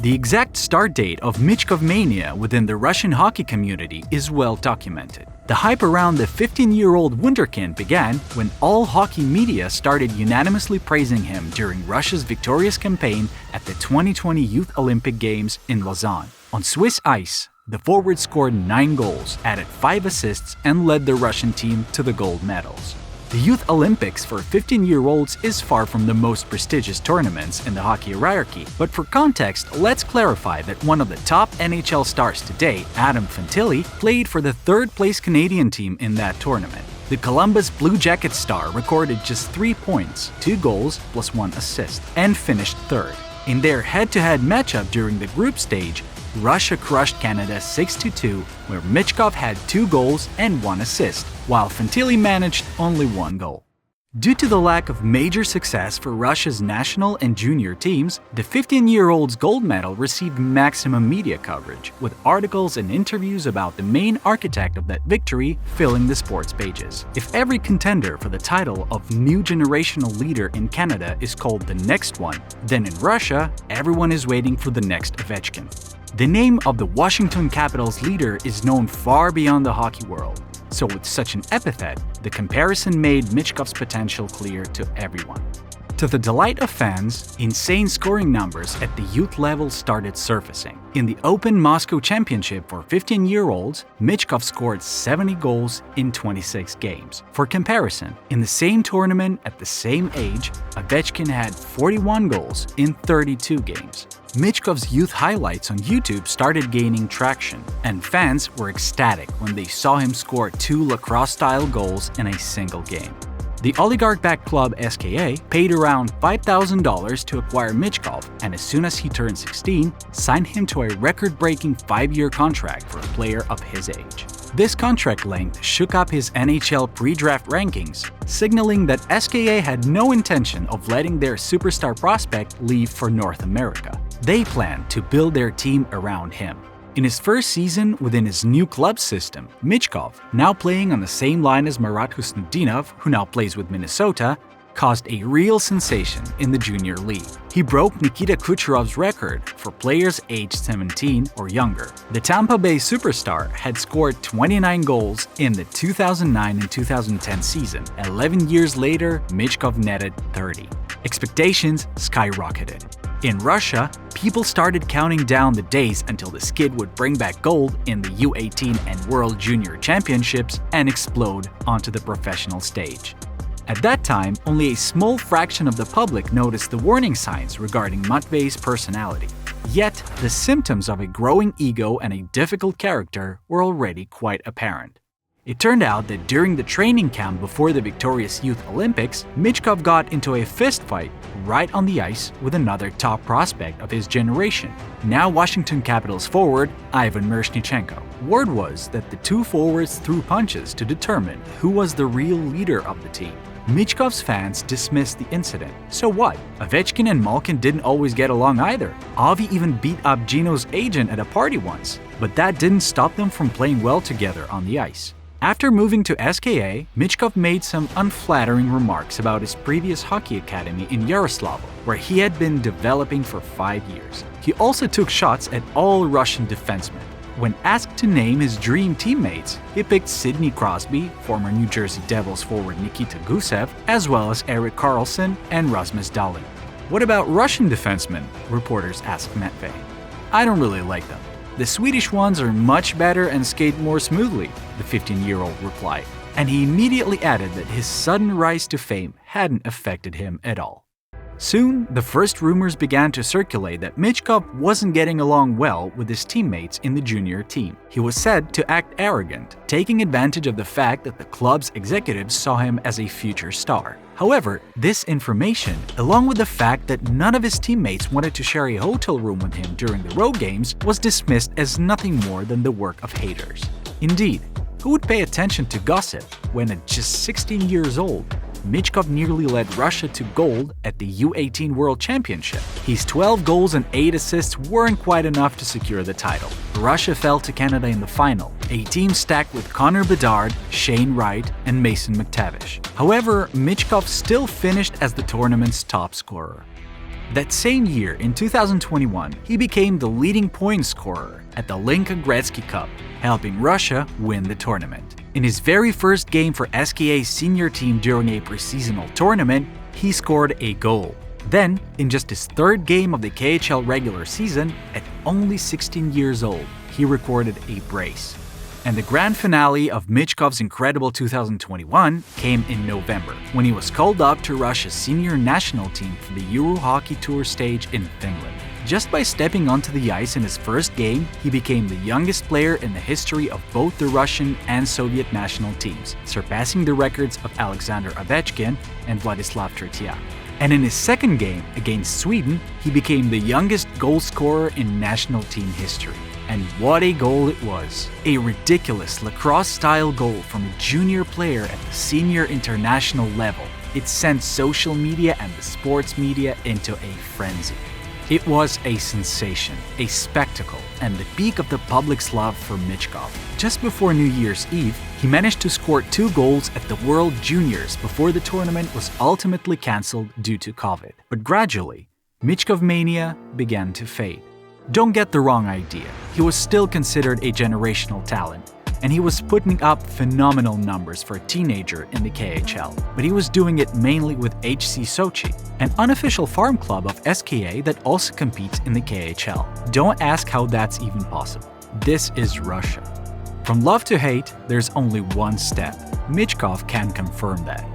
The exact start date of MichkovMania within the Russian hockey community is well documented. The hype around the 15-year-old wunderkind began when all hockey media started unanimously praising him during Russia's victorious campaign at the 2020 Youth Olympic Games in Lausanne. On Swiss ice, the forward scored 9 goals, added 5 assists, and led the Russian team to the gold medals. The Youth Olympics for 15-year-olds is far from the most prestigious tournaments in the hockey hierarchy, but for context, let's clarify that one of the top NHL stars today, Adam Fantilli, played for the third-place Canadian team in that tournament. The Columbus Blue Jackets star recorded just 3 points, 2 goals plus 1 assist, and finished third. In their head-to-head matchup during the group stage, Russia crushed Canada 6-2, where Michkov had 2 goals and 1 assist, while Fantilli managed only 1 goal. Due to the lack of major success for Russia's national and junior teams, the 15-year-old's gold medal received maximum media coverage, with articles and interviews about the main architect of that victory filling the sports pages. If every contender for the title of new generational leader in Canada is called the next one, then in Russia, everyone is waiting for the next Ovechkin. The name of the Washington Capitals leader is known far beyond the hockey world, so with such an epithet, the comparison made Michkov's potential clear to everyone. To the delight of fans, insane scoring numbers at the youth level started surfacing. In the Open Moscow Championship for 15-year-olds, Michkov scored 70 goals in 26 games. For comparison, in the same tournament at the same age, Ovechkin had 41 goals in 32 games. Michkov's youth highlights on YouTube started gaining traction, and fans were ecstatic when they saw him score 2 lacrosse-style goals in a single game. The oligarch-backed club SKA paid around $5,000 to acquire Michkov, and as soon as he turned 16, signed him to a record-breaking 5-year contract for a player of his age. This contract length shook up his NHL pre-draft rankings, signaling that SKA had no intention of letting their superstar prospect leave for North America. They planned to build their team around him. In his first season within his new club system, Michkov, now playing on the same line as Marat Khusnutdinov, who now plays with Minnesota, caused a real sensation in the junior league. He broke Nikita Kucherov's record for players aged 17 or younger. The Tampa Bay superstar had scored 29 goals in the 2009 and 2010 season. 11 years later, Michkov netted 30. Expectations skyrocketed. In Russia, people started counting down the days until the Skid would bring back gold in the U18 and World Junior Championships and explode onto the professional stage. At that time, only a small fraction of the public noticed the warning signs regarding Matvei's personality. Yet, the symptoms of a growing ego and a difficult character were already quite apparent. It turned out that during the training camp before the victorious Youth Olympics, Michkov got into a fistfight right on the ice with another top prospect of his generation, now Washington Capitals forward Ivan Miroshnichenko. Word was that the two forwards threw punches to determine who was the real leader of the team. Michkov's fans dismissed the incident. So what? Ovechkin and Malkin didn't always get along either. Avi even beat up Gino's agent at a party once, but that didn't stop them from playing well together on the ice. After moving to SKA, Michkov made some unflattering remarks about his previous hockey academy in Yaroslavl, where he had been developing for 5 years. He also took shots at all Russian defensemen. When asked to name his dream teammates, he picked Sidney Crosby, former New Jersey Devils forward Nikita Gusev, as well as Erik Karlsson and Rasmus Dahlin. What about Russian defensemen? Reporters asked Matvei. I don't really like them. The Swedish ones are much better and skate more smoothly, the 15-year-old replied. And he immediately added that his sudden rise to fame hadn't affected him at all. Soon, the first rumors began to circulate that Michkov wasn't getting along well with his teammates in the junior team. He was said to act arrogant, taking advantage of the fact that the club's executives saw him as a future star. However, this information, along with the fact that none of his teammates wanted to share a hotel room with him during the road games, was dismissed as nothing more than the work of haters. Indeed, who would pay attention to gossip when at just 16 years old, Michkov nearly led Russia to gold at the U18 World Championship. His 12 goals and 8 assists weren't quite enough to secure the title. Russia fell to Canada in the final, a team stacked with Connor Bedard, Shane Wright, and Mason McTavish. However, Michkov still finished as the tournament's top scorer. That same year, in 2021, he became the leading point scorer at the Linka Gretzky Cup, helping Russia win the tournament. In his very first game for SKA's senior team during a preseasonal tournament, he scored a goal. Then, in just his third game of the KHL regular season, at only 16 years old, he recorded a brace. And the grand finale of Michkov's incredible 2021 came in November, when he was called up to Russia's senior national team for the Euro Hockey Tour stage in Finland. Just by stepping onto the ice in his first game, he became the youngest player in the history of both the Russian and Soviet national teams, surpassing the records of Alexander Ovechkin and Vladislav Tretiak. And in his second game against Sweden, he became the youngest goal scorer in national team history. And what a goal it was! A ridiculous lacrosse-style goal from a junior player at the senior international level. It sent social media and the sports media into a frenzy. It was a sensation, a spectacle, and the peak of the public's love for Michkov. Just before New Year's Eve, he managed to score 2 goals at the World Juniors before the tournament was ultimately cancelled due to COVID. But gradually, MichkovMania began to fade. Don't get the wrong idea, he was still considered a generational talent, and he was putting up phenomenal numbers for a teenager in the KHL. But he was doing it mainly with HC Sochi, an unofficial farm club of SKA that also competes in the KHL. Don't ask how that's even possible. This is Russia. From love to hate, there's only one step. Michkov can confirm that.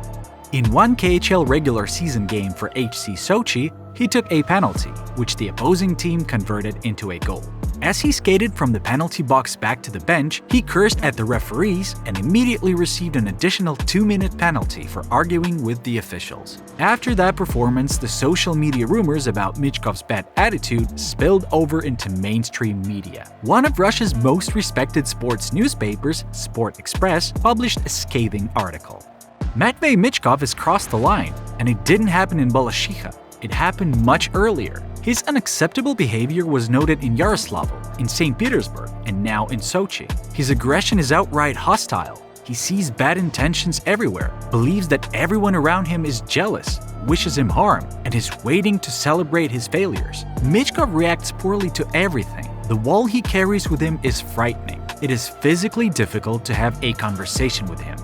In one KHL regular season game for HC Sochi, he took a penalty, which the opposing team converted into a goal. As he skated from the penalty box back to the bench, he cursed at the referees and immediately received an additional 2-minute penalty for arguing with the officials. After that performance, the social media rumors about Michkov's bad attitude spilled over into mainstream media. One of Russia's most respected sports newspapers, Sport Express, published a scathing article. Matvei Michkov has crossed the line, and it didn't happen in Balashikha. It happened much earlier. His unacceptable behavior was noted in Yaroslavl, in St. Petersburg, and now in Sochi. His aggression is outright hostile. He sees bad intentions everywhere, believes that everyone around him is jealous, wishes him harm, and is waiting to celebrate his failures. Michkov reacts poorly to everything. The wall he carries with him is frightening. It is physically difficult to have a conversation with him.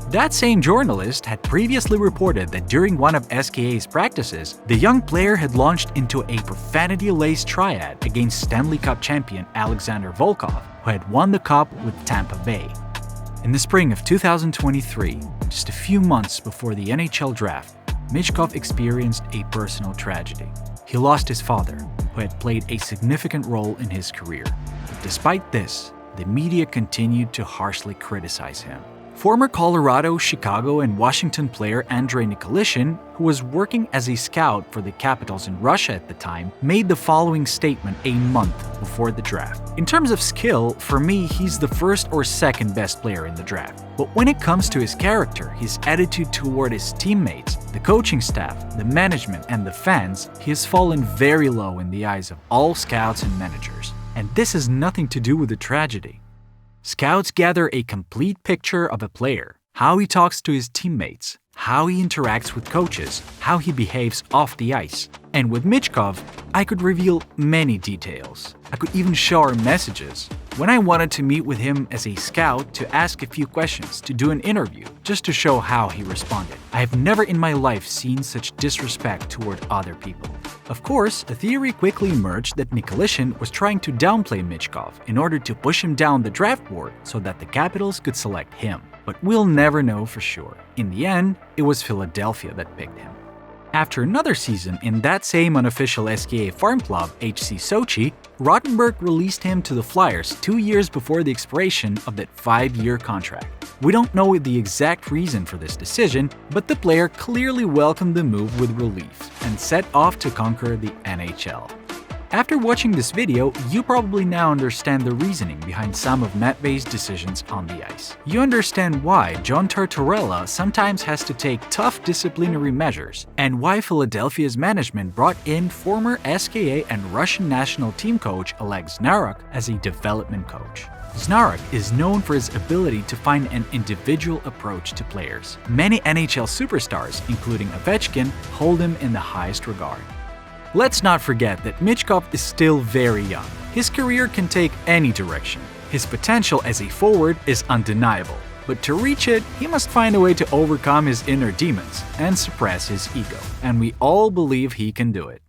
That same journalist had previously reported that during one of SKA's practices, the young player had launched into a profanity-laced triad against Stanley Cup champion Alexander Volkov, who had won the cup with Tampa Bay. In the spring of 2023, just a few months before the NHL draft, Michkov experienced a personal tragedy. He lost his father, who had played a significant role in his career. But despite this, the media continued to harshly criticize him. Former Colorado, Chicago, and Washington player Andrei Nikilishin, who was working as a scout for the Capitals in Russia at the time, made the following statement a month before the draft. In terms of skill, for me, he's the first or second best player in the draft. But when it comes to his character, his attitude toward his teammates, the coaching staff, the management, and the fans, he has fallen very low in the eyes of all scouts and managers. And this has nothing to do with the tragedy. Scouts gather a complete picture of a player, how he talks to his teammates, how he interacts with coaches, how he behaves off the ice. And with Michkov, I could reveal many details. I could even show our messages. When I wanted to meet with him as a scout to ask a few questions, to do an interview, just to show how he responded. I have never in my life seen such disrespect toward other people. Of course, the theory quickly emerged that Nikilishin was trying to downplay Michkov in order to push him down the draft board so that the Capitals could select him. But we'll never know for sure. In the end, it was Philadelphia that picked him. After another season in that same unofficial SKA farm club, HC Sochi, Rottenberg released him to the Flyers 2 years before the expiration of that 5-year contract. We don't know the exact reason for this decision, but the player clearly welcomed the move with relief and set off to conquer the NHL. After watching this video, you probably now understand the reasoning behind some of Matvei's decisions on the ice. You understand why John Tortorella sometimes has to take tough disciplinary measures, and why Philadelphia's management brought in former SKA and Russian national team coach Oleg Znarok as a development coach. Znarok is known for his ability to find an individual approach to players. Many NHL superstars, including Ovechkin, hold him in the highest regard. Let's not forget that Michkov is still very young. His career can take any direction. His potential as a forward is undeniable. But to reach it, he must find a way to overcome his inner demons and suppress his ego. And we all believe he can do it.